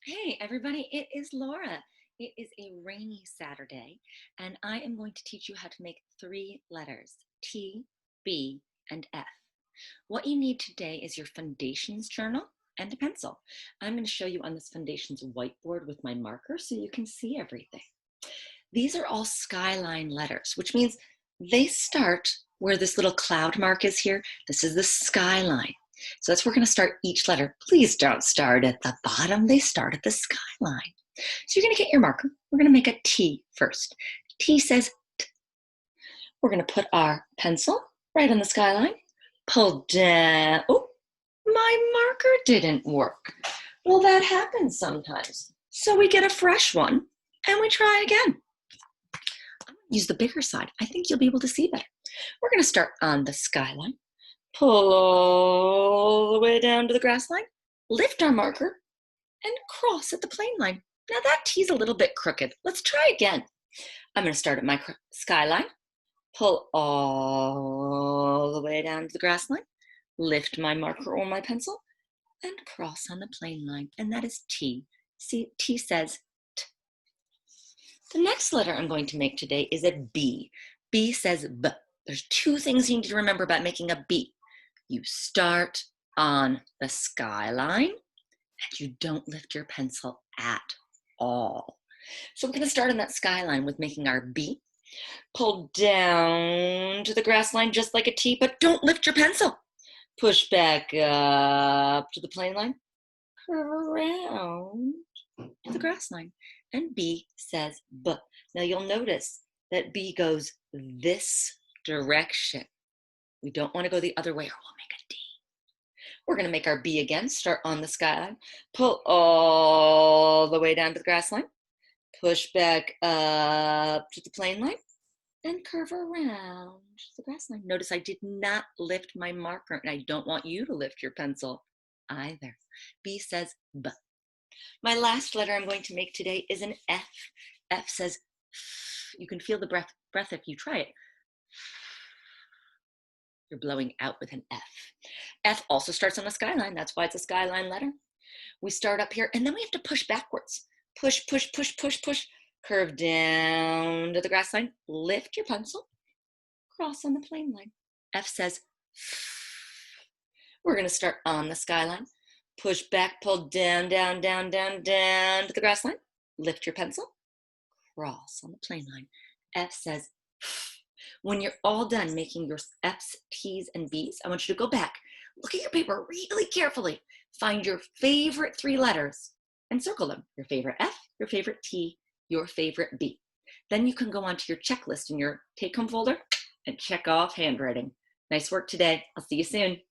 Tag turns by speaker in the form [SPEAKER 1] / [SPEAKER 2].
[SPEAKER 1] Hey everybody, it is Laura. It is a rainy Saturday and I am going to teach you how to make three letters, T, B, and F. What you need today is your Foundations journal and a pencil. I'm going to show you on this Foundations whiteboard with my marker so you can see everything. These are all skyline letters, which means they start where this little cloud mark is here. This is the skyline. So that's where we're going to start each letter. Please don't start at the bottom. They start at the skyline. So you're going to get your marker. We're going to make a T first. T says T. We're going to put our pencil right on the skyline. Pull down. Oh, my marker didn't work. Well, that happens sometimes. So we get a fresh one and we try again. Use the bigger side. I think you'll be able to see better. We're going to start on the skyline. Pull all the way down to the grass line, lift our marker, and cross at the plane line. Now that T's a little bit crooked. Let's try again. I'm going to start at my skyline, pull all the way down to the grass line, lift my marker or my pencil, and cross on the plane line. And that is T. See, T says T. The next letter I'm going to make today is a B. B says B. There's two things you need to remember about making a B. You start on the skyline and you don't lift your pencil at all. So we're going to start on that skyline with making our B. Pull down to the grass line just like a T, but don't lift your pencil. Push back up to the plane line. Curve around to the grass line. And B says B. Now you'll notice that B goes this direction. We don't want to go the other way or we'll make a D. We're going to make our B again. Start on the skyline. Pull all the way down to the grass line. Push back up to the plane line. And curve around the grass line. Notice I did not lift my marker, and I don't want you to lift your pencil either. B says B. My last letter I'm going to make today is an F. F says F. You can feel the breath if you try it. You're blowing out with an F. F also starts on the skyline. That's why it's a skyline letter. We start up here, and then we have to push backwards. Push, push, push, push, push. Curve down to the grass line. Lift your pencil. Cross on the plane line. F says F. We're going to start on the skyline. Push back, pull down, down, down, down, down to the grass line. Lift your pencil. Cross on the plane line. F says F. When you're all done making your F's, T's, and B's, I want you to go back, look at your paper really carefully, find your favorite three letters and circle them. Your favorite F, your favorite T, your favorite B. Then you can go onto your checklist in your take-home folder and check off handwriting. Nice work today. I'll see you soon.